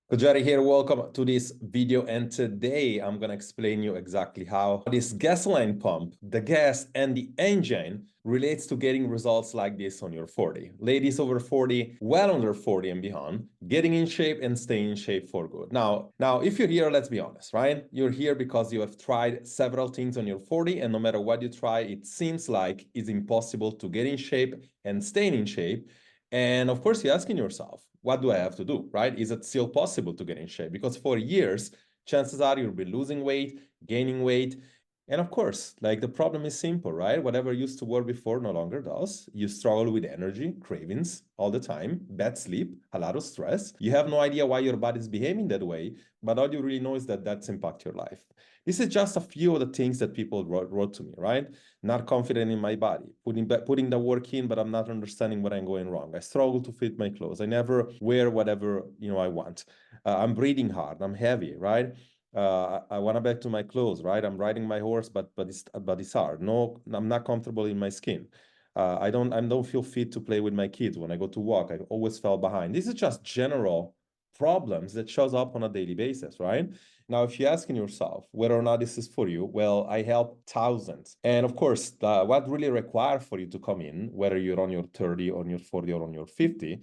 Kojari here, welcome to this video, and today I'm going to explain you exactly how this gasoline pump, the gas and the engine relates to getting results like this on your 40. Ladies over 40, well under 40 and beyond, getting in shape and staying in shape for good. Now, if you're here, let's be honest, right? You're here because you have tried several things on your 40, and no matter what you try, it seems like it's impossible to get in shape and staying in shape. And of course, you're asking yourself, what do I have to do, right? Is it still possible to get in shape? Because for years, chances are you'll be losing weight, gaining weight. And of course, like the problem is simple, right? Whatever used to work before no longer does. You struggle with energy, cravings all the time, bad sleep, a lot of stress. You have no idea why your body's behaving that way, but all you really know is that that's impact your life. This is just a few of the things that people wrote to me, right? Not confident in my body, putting the work in, but I'm not understanding what I'm going wrong. I struggle to fit my clothes. I never wear whatever I want. I'm breathing hard. I'm heavy, right? I want to back to my clothes, right? I'm riding my horse, but it's hard. No, I'm not comfortable in my skin. I don't feel fit to play with my kids when I go to walk. I always fell behind. This is just general problems that shows up on a daily basis, right? Now, if you're asking yourself whether or not this is for you, well, I help thousands. And of course, what really required for you to come in, whether you're on your 30, on your 40, or on your 50,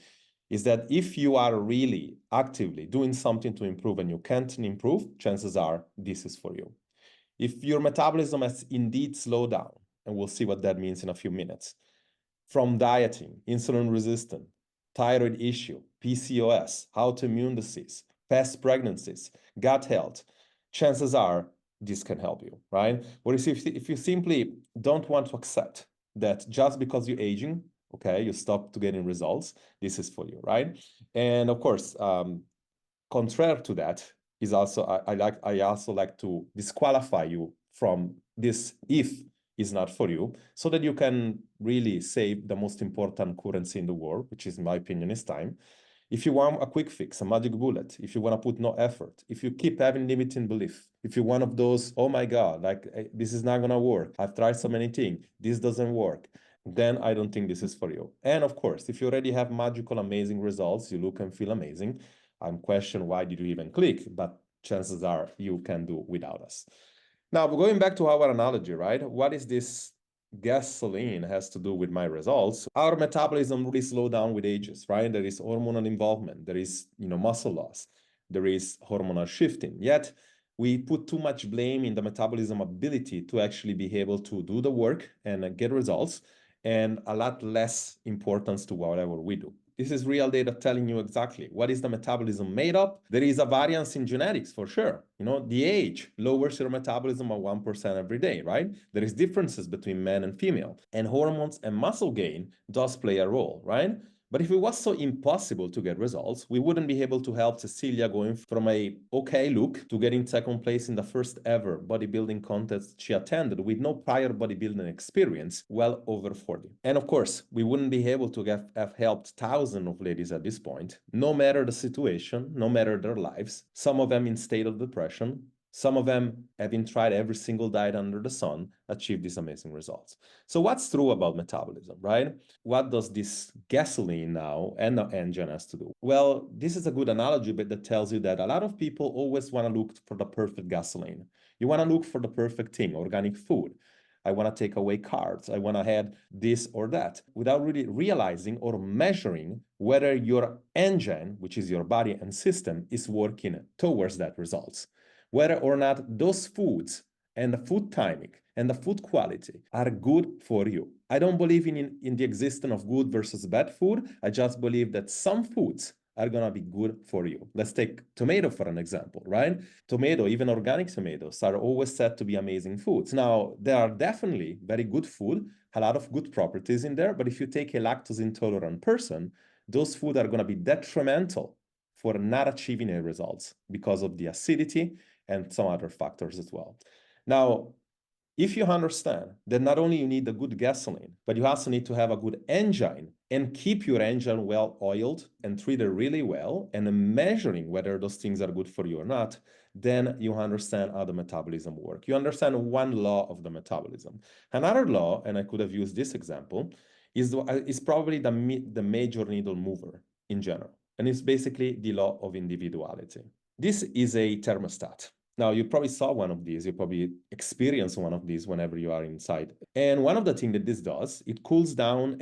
is that if you are really actively doing something to improve and you can't improve, chances are this is for you. If your metabolism has indeed slowed down, and we'll see what that means in a few minutes, from dieting, insulin resistant, thyroid issue, PCOS, autoimmune disease, past pregnancies, gut health, chances are this can help you, right? Whereas if you simply don't want to accept that just because you're aging, okay, you stop to getting results, this is for you, right? And of course, contrary to that is also, I also like to disqualify you from this if is not for you, so that you can really save the most important currency in the world, which is, in my opinion, is time. If you want a quick fix, a magic bullet, if you want to put no effort, if you keep having limiting belief, if you're one of those, oh my God, like this is not going to work, I've tried so many things, this doesn't work, then I don't think this is for you. And of course, if you already have magical, amazing results, you look and feel amazing, I'm questioning why did you even click, but chances are you can do without us. Now, going back to our analogy, right? What is this gasoline has to do with my results? Our metabolism really slow down with ages, right? There is hormonal involvement, there is muscle loss, there is hormonal shifting. Yet we put too much blame in the metabolism ability to actually be able to do the work and get results, and a lot less importance to whatever we do. This is real data telling you exactly what is the metabolism made of. There is a variance in genetics for sure. The age lowers your metabolism by 1% every day, right? There is differences between men and female, and hormones and muscle gain does play a role, right? But if it was so impossible to get results, we wouldn't be able to help Cecilia going from a okay look to getting second place in the first ever bodybuilding contest she attended with no prior bodybuilding experience, well over 40. And of course, we wouldn't be able to have helped thousands of ladies at this point, no matter the situation, no matter their lives, some of them in state of depression, some of them, having tried every single diet under the sun, achieve these amazing results. So what's true about metabolism, right? What does this gasoline now and the engine has to do? Well, this is a good analogy, but that tells you that a lot of people always want to look for the perfect gasoline. You want to look for the perfect thing, organic food. I want to take away carbs. I want to add this or that, without really realizing or measuring whether your engine, which is your body and system, is working towards that results. Whether or not those foods and the food timing and the food quality are good for you. I don't believe in the existence of good versus bad food. I just believe that some foods are going to be good for you. Let's take tomato for an example, right? Tomato, even organic tomatoes, are always said to be amazing foods. Now, there are definitely very good food, a lot of good properties in there, but if you take a lactose intolerant person, those foods are going to be detrimental for not achieving a results because of the acidity and some other factors as well. Now, if you understand that not only you need a good gasoline, but you also need to have a good engine and keep your engine well oiled and treated really well and measuring whether those things are good for you or not, then you understand how the metabolism works. You understand one law of the metabolism. Another law, and I could have used this example, is probably the major needle mover in general. And it's basically the law of individuality. This is a thermostat. Now, you probably saw one of these. You probably experienced one of these whenever you are inside. And one of the things that this does, it cools down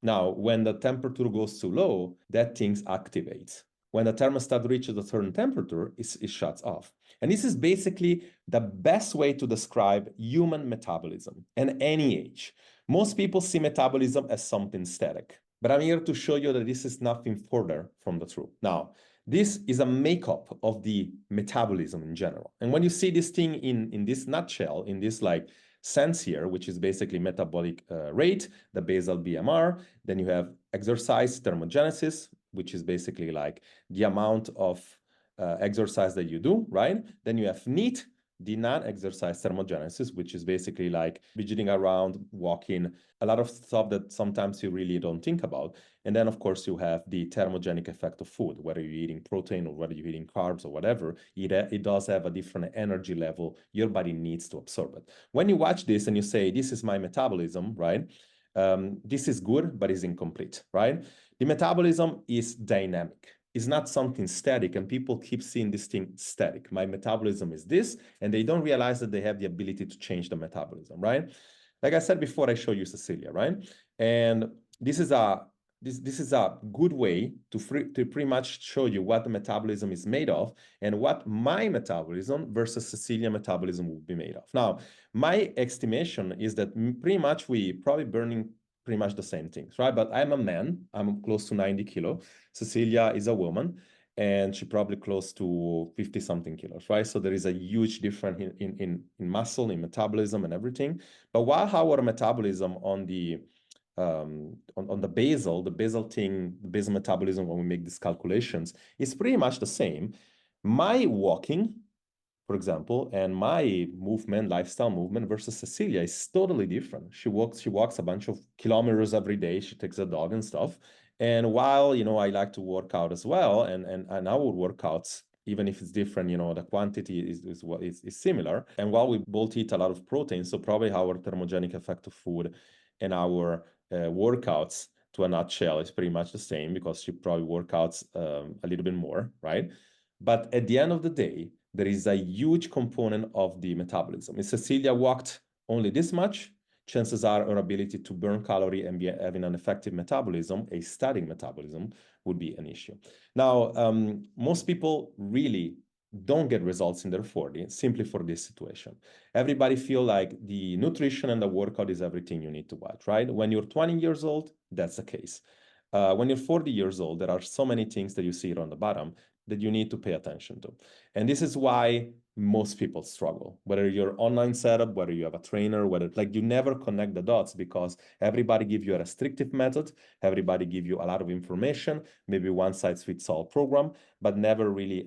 now, when the temperature goes too low, that thing activates. When the thermostat reaches a certain temperature, it shuts off. And this is basically the best way to describe human metabolism at any age. Most people see metabolism as something static, but I'm here to show you that this is nothing further from the truth. Now, this is a makeup of the metabolism in general. And when you see this thing in this nutshell, in this like sense here, which is basically metabolic rate, the basal BMR, then you have exercise thermogenesis, which is basically like the amount of exercise that you do, right? Then you have NEAT, the non-exercise thermogenesis, which is basically like fidgeting around, walking, a lot of stuff that sometimes you really don't think about. And then, of course, you have the thermogenic effect of food, whether you're eating protein or whether you're eating carbs or whatever, it does have a different energy level your body needs to absorb it. When you watch this and you say, this is my metabolism, right? This is good, but it's incomplete, right? The metabolism is dynamic. It's not something static, and people keep seeing this thing static. My metabolism is this, and they don't realize that they have the ability to change the metabolism, right? Like I said before, I show you Cecilia, right? And this is a good way to pretty much show you what the metabolism is made of and what my metabolism versus Cecilia metabolism will be made of. Now, my estimation is that pretty much we probably burning pretty much the same things, right? But I'm a man, I'm close to 90 kilo. Cecilia is a woman, and she probably close to 50 something kilos, right? So there is a huge difference in muscle, in metabolism and everything. But while our metabolism on the basal thing, the basal metabolism, when we make these calculations, is pretty much the same. My walking, for example, and my movement, lifestyle movement versus Cecilia is totally different. She walks a bunch of kilometers every day. She takes a dog and stuff. And while, I like to work out as well, and our workouts, even if it's different, the quantity is similar. And while we both eat a lot of protein, so probably our thermogenic effect of food and our workouts, to a nutshell, is pretty much the same, because she probably workouts a little bit more, right? But at the end of the day, there is a huge component of the metabolism. If Cecilia walked only this much, chances are her ability to burn calorie and be having an effective metabolism, a static metabolism, would be an issue. Now, most people really don't get results in their 40 simply for this situation. Everybody feel like the nutrition and the workout is everything you need to watch, right? When you're 20 years old, that's the case. When you're 40 years old, there are so many things that you see here on the bottom that you need to pay attention to. And this is why most people struggle, whether you're online setup, whether you have a trainer, whether you never connect the dots, because everybody give you a restrictive method, everybody give you a lot of information, maybe one size fits all program, but never really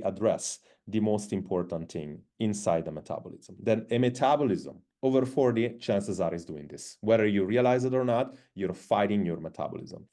address the most important thing inside the metabolism. Then a metabolism over 40, chances are is doing this. Whether you realize it or not, you're fighting your metabolism.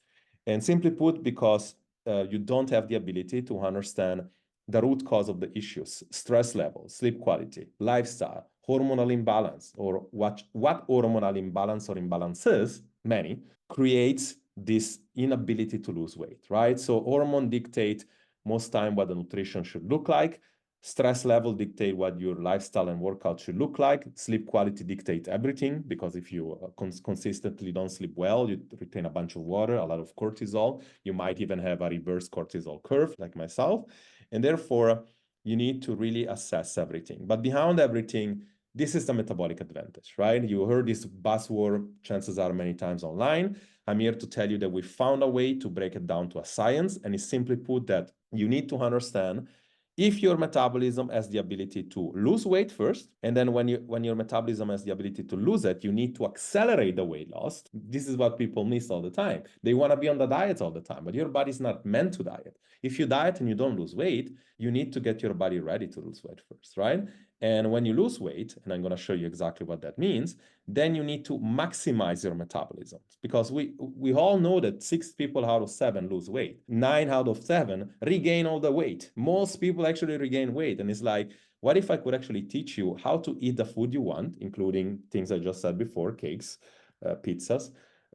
And simply put, because you don't have the ability to understand the root cause of the issues: stress level, sleep quality, lifestyle, hormonal imbalance, or what hormonal imbalance or imbalances, many, creates this inability to lose weight, right? So hormone dictate most time what the nutrition should look like. Stress level dictate what your lifestyle and workout should look like. Sleep quality dictate everything, because if you consistently don't sleep well, you retain a bunch of water, a lot of cortisol. You might even have a reverse cortisol curve like myself. And therefore, you need to really assess everything. But behind everything, this is the metabolic advantage, right? You heard this buzzword, chances are, many times online. I'm here to tell you that we found a way to break it down to a science. And it's simply put that you need to understand if your metabolism has the ability to lose weight first, and then when your metabolism has the ability to lose it, you need to accelerate the weight loss. This is what people miss all the time. They want to be on the diet all the time, but your body's not meant to diet. If you diet and you don't lose weight, you need to get your body ready to lose weight first, right? And when you lose weight, and I'm going to show you exactly what that means, then you need to maximize your metabolism, because we all know that 6 people out of 7 lose weight. 9 out of 7 regain all the weight. Most people actually regain weight. And it's like, what if I could actually teach you how to eat the food you want, including things I just said before: cakes, pizzas,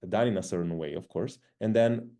done in a certain way, of course, and then,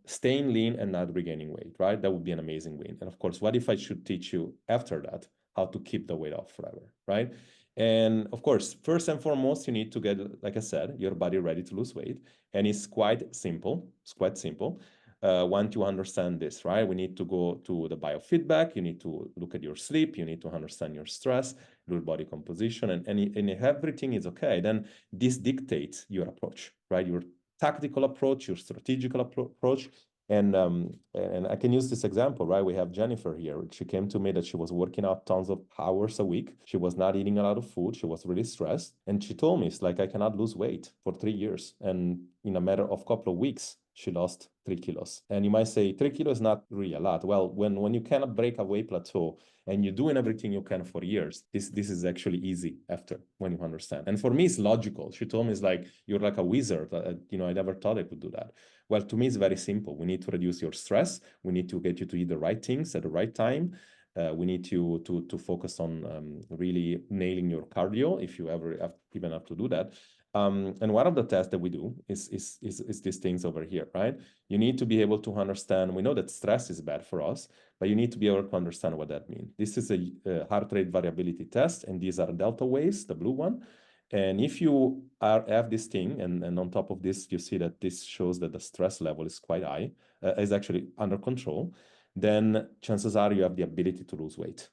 staying lean and not regaining weight, right? That would be an amazing win. And of course, what if I should teach you after that how to keep the weight off forever, right? And of course, first and foremost, you need to get, like I said, your body ready to lose weight. And it's quite simple. It's quite simple. Once you understand this, right? We need to go to the biofeedback. You need to look at your sleep. You need to understand your stress, your body composition, and if everything is okay, then this dictates your approach, right? Your tactical approach, your strategical approach. And I can use this example, right? We have Jennifer here. She came to me that she was working out tons of hours a week. She was not eating a lot of food. She was really stressed. And she told me, it's like, I cannot lose weight for 3 years. And in a matter of a couple of weeks, she lost 3 kilos. And you might say 3 kilos is not really a lot. Well, when you cannot break a weight plateau and you're doing everything you can for years, this is actually easy after, when you understand. And for me, it's logical. She told me, it's like, you're like a wizard. I never thought I could do that. Well, to me, it's very simple. We need to reduce your stress. We need to get you to eat the right things at the right time. We need to focus on really nailing your cardio, if you ever even have to do that. And one of the tests that we do is these things over here, right? You need to be able to understand. We know that stress is bad for us, but you need to be able to understand what that means. This is a heart rate variability test, and these are delta waves, the blue one. And if you have this thing, and on top of this, you see that this shows that the stress level is quite high, is actually under control, then chances are you have the ability to lose weight.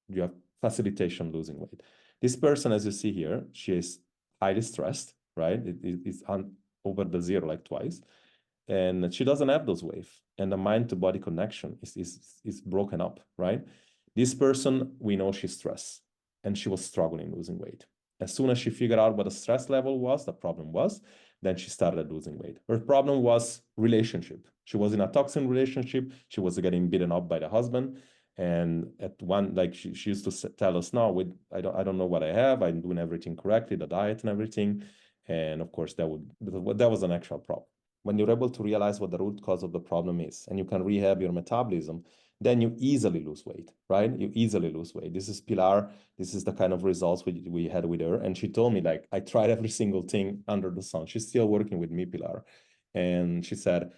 You have facilitation losing weight. This person, as you see here, she is highly stressed, right? It's over the zero like twice. And she doesn't have those waves. And the mind-to-body connection is broken up, right? This person, we know she's stressed, and she was struggling losing weight. As soon as she figured out what the stress level was, the problem was, then she started losing weight. Her problem was relationship. She was in a toxic relationship. She was getting beaten up by the husband. And at one, like she used to tell us, no, I don't know what I have. I'm doing everything correctly, the diet and everything. And of course, that was an actual problem. When you're able to realize what the root cause of the problem is, and you can rehab your metabolism, then you easily lose weight, right? You easily lose weight. This is Pilar. This is the kind of results we had with her. And she told me, like, I tried every single thing under the sun. She's still working with me, Pilar. And she said,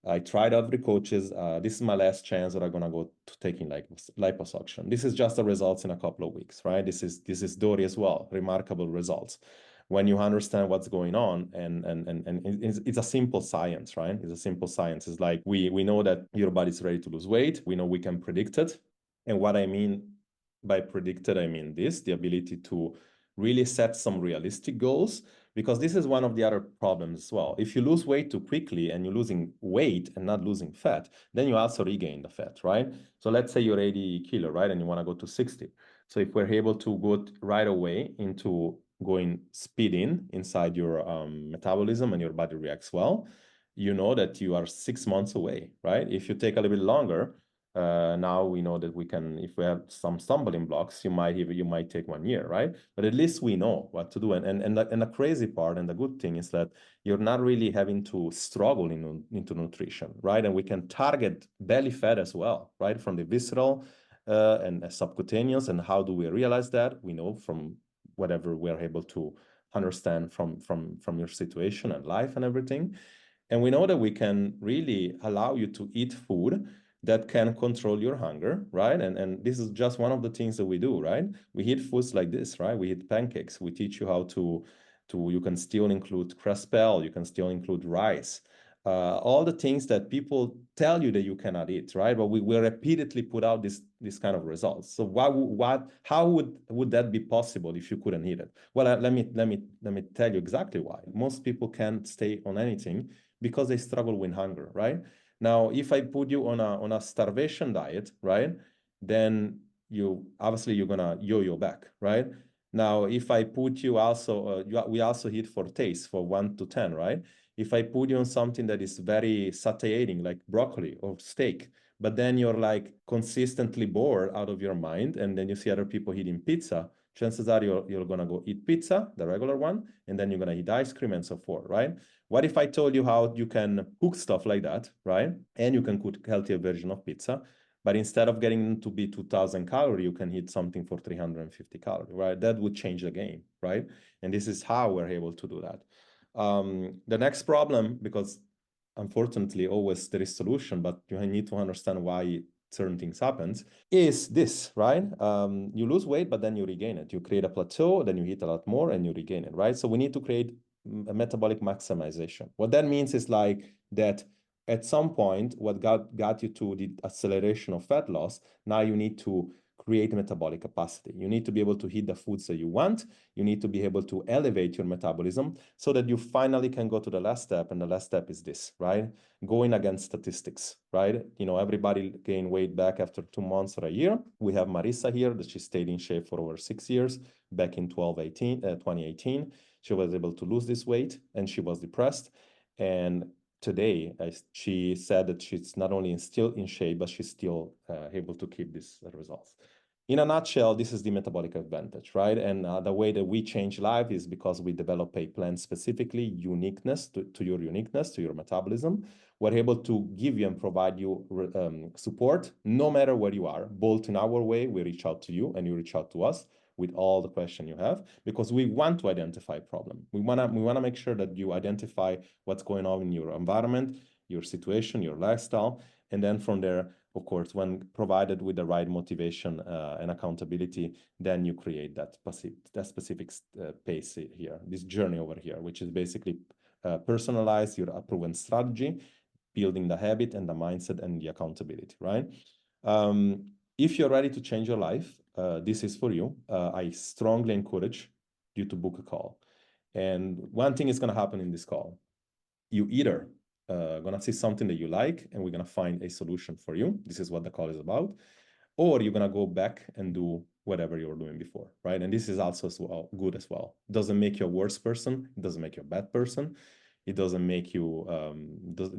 I tried every coaches. This is my last chance that I'm gonna go to taking like liposuction. This is just the results in a couple of weeks, right? This is Dory as well. Remarkable results. When you understand what's going on, and it's a simple science, right? It's a simple science. It's like we know that your body's ready to lose weight. We know we can predict it. And what I mean by predicted, I mean the ability to really set some realistic goals, because this is one of the other problems as well. If you lose weight too quickly and you're losing weight and not losing fat, then you also regain the fat, right? So let's say you're 80 kilo, right? And you want to go to 60. So if we're able to go right away into going speed inside your metabolism and your body reacts well, you know that you are 6 months away, right? If you take a little bit longer, now we know that we can, if we have some stumbling blocks, you might take 1 year, right? But at least we know what to do. And the crazy part and the good thing is that you're not really having to struggle into nutrition, right? And we can target belly fat as well, right? From the visceral and subcutaneous. And how do we realize that? We know from whatever we're able to understand from your situation and life and everything. And we know that we can really allow you to eat food that can control your hunger, right? And this is just one of the things that we do, right? We eat foods like this, right? We eat pancakes. We teach you how to you can still include crespel, you can still include rice. All the things that people tell you that you cannot eat, right? But we will repeatedly put out this kind of results. So how would that be possible if you couldn't eat it? Well, let me tell you exactly why. Most people can't stay on anything because they struggle with hunger, right? Now, if I put you on a starvation diet, right, then you're gonna yo-yo back, right? Now, if I put you also, we also eat for taste, for 1 to 10, right? If I put you on something that is very satiating, like broccoli or steak, but then you're like consistently bored out of your mind, and then you see other people eating pizza, chances are you're gonna go eat pizza, the regular one, and then you're gonna eat ice cream and so forth, right? What if I told you how you can cook stuff like that, right? And you can cook healthier version of pizza, but instead of getting to be 2,000 calories, you can eat something for 350 calories, right? That would change the game, right? And this is how we're able to do that. The next problem, because unfortunately always there is solution, but you need to understand why certain things happens, is this, right? You lose weight, but then you regain it. You create a plateau, then you eat a lot more and you regain it, right? So we need to create a metabolic maximization. What that means is like that at some point, what got you to the acceleration of fat loss, now you need to create metabolic capacity. You need to be able to eat the foods that you want. You need to be able to elevate your metabolism so that you finally can go to the last step. And the last step is this, right? Going against statistics, right? You know, everybody gain weight back after 2 months or a year. We have Marissa here that she stayed in shape for over 6 years. Back in 2018, she was able to lose this weight and she was depressed. And today, she said that she's not only still in shape, but she's still able to keep these results. In a nutshell, this is the metabolic advantage, right? And the way that we change life is because we develop a plan specifically uniqueness to your uniqueness, to your metabolism. We're able to give you and provide you support no matter where you are. Both in our way, we reach out to you and you reach out to us with all the questions you have, because we want to identify problem. We wanna make sure that you identify what's going on in your environment, your situation, your lifestyle, and then from there, of course, when provided with the right motivation and accountability, then you create that specific pace here, this journey over here, which is basically personalize your proven strategy, building the habit and the mindset and the accountability, right? If you're ready to change your life, this is for you. I strongly encourage you to book a call. And one thing is going to happen in this call. You either going to see something that you like, and we're going to find a solution for you. This is what the call is about. Or you're going to go back and do whatever you were doing before, right? And this is also good as well. It doesn't make you a worse person. It doesn't make you a bad person. It doesn't make you,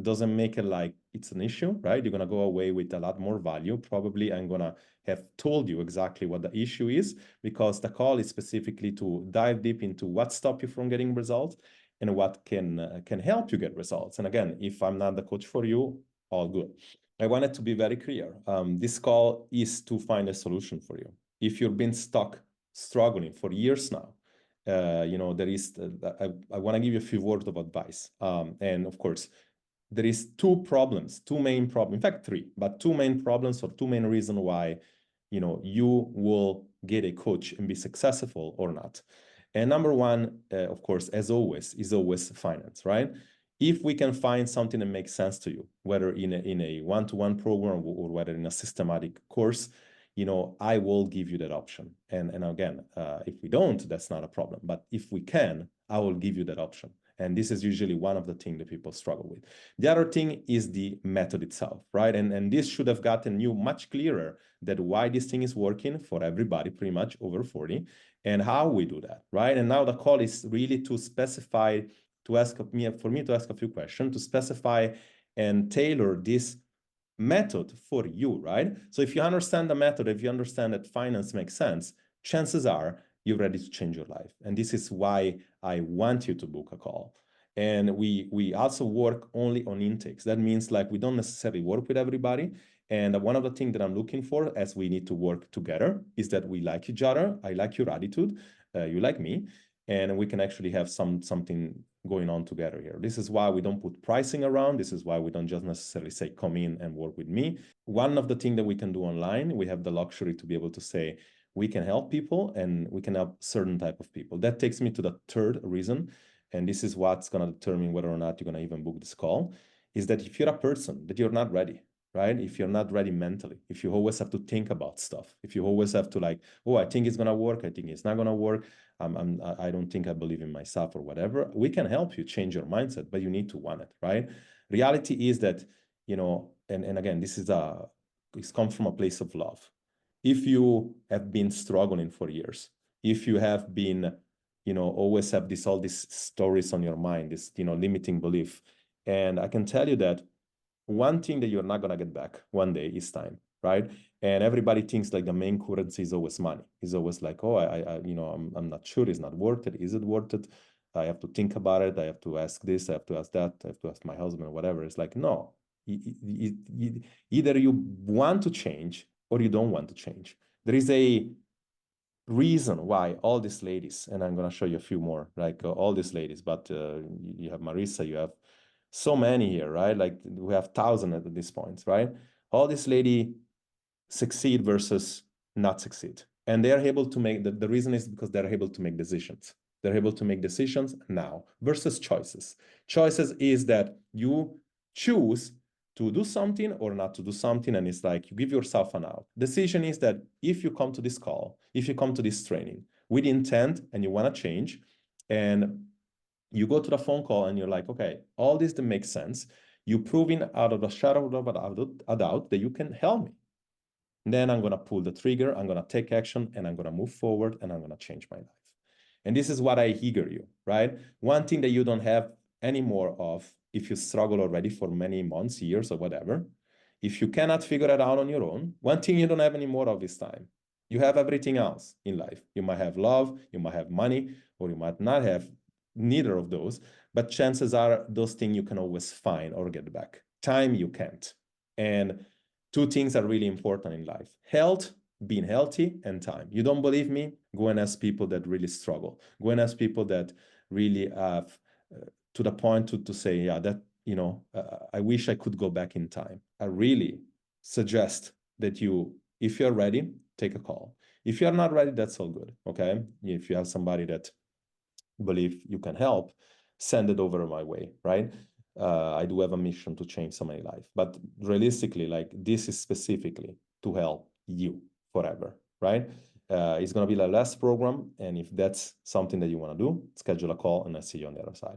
doesn't make it like it's an issue, right? You're going to go away with a lot more value. Probably I'm going to have told you exactly what the issue is, because the call is specifically to dive deep into what stops you from getting results and what can help you get results. And again, if I'm not the coach for you, all good. I wanted to be very clear. This call is to find a solution for you. If you've been stuck, struggling for years now, you know, there is, I want to give you a few words of advice. And of course, there is two main problems, in fact, three, but two main problems or two main reasons why, you know, you will get a coach and be successful or not. And number one, of course, as always, is always finance, right? If we can find something that makes sense to you, whether in a one-to-one program or whether in a systematic course, you know, I will give you that option. And again, if we don't, that's not a problem. But if we can, I will give you that option. And this is usually one of the things that people struggle with. The other thing is the method itself, right? And this should have gotten you much clearer that why this thing is working for everybody pretty much over 40 and how we do that, right? And now the call is really to specify, for me to ask a few questions, to specify and tailor this method for you, right? So if you understand the method, if you understand that finance makes sense, chances are you're ready to change your life. And this is why I want you to book a call. And we also work only on intakes. That means like we don't necessarily work with everybody. And one of the things that I'm looking for as we need to work together is that we like each other. I like your attitude. You like me. And we can actually have something going on together here. This is why we don't put pricing around. This is why we don't just necessarily say, come in and work with me. One of the things that we can do online, we have the luxury to be able to say, we can help people and we can help certain type of people. That takes me to the third reason. And this is what's going to determine whether or not you're going to even book this call, is that if you're a person that you're not ready, right? If you're not ready mentally, if you always have to think about stuff, if you always have to like, oh, I think it's going to work, I think it's not going to work, I don't think I believe in myself or whatever, we can help you change your mindset, but you need to want it, right? Reality is that, you know, and again, it's come from a place of love. If you have been struggling for years, if you have been, you know, always have all these stories on your mind, this, you know, limiting belief, and I can tell you that one thing that you're not going to get back one day is time, right? And everybody thinks like the main currency is always money. It's always like, oh, you know, I'm not sure. It's not worth it. Is it worth it? I have to think about it. I have to ask this. I have to ask that. I have to ask my husband, whatever. It's like, no, either you want to change or you don't want to change. There is a reason why all these ladies, and I'm going to show you a few more, like all these ladies, but you have Marissa, you have so many here, right? Like we have thousands at this point, right? All these lady succeed versus not succeed. And they're able to make, the reason is because they're able to make decisions. They're able to make decisions now versus choices. Choices is that you choose to do something or not to do something, and it's like you give yourself an out. Decision is that if you come to this call, if you come to this training with intent and you want to change, and you go to the phone call and you're like, okay, all this that makes sense. You're proving out of the shadow of a doubt that you can help me. Then I'm going to pull the trigger, I'm going to take action, and I'm going to move forward, and I'm going to change my life. And this is what I eager you, right? One thing that you don't have any more of, if you struggle already for many months, years, or whatever, if you cannot figure it out on your own, one thing you don't have any more of is time. You have everything else in life. You might have love, you might have money, or you might not have neither of those, but chances are those things you can always find or get back. Time, you can't. And two things are really important in life: health, being healthy, and time. You don't believe me? Go and ask people that really struggle. Go and ask people that really have to the point to say, yeah, that, I wish I could go back in time. I really suggest that you, if you're ready, take a call. If you're not ready, that's all good, okay? If you have somebody that believe you can help, send it over my way, right? I do have a mission to change somebody's life, but realistically, like this is specifically to help you forever, right? It's going to be the last program. And if that's something that you want to do, schedule a call and I'll see you on the other side.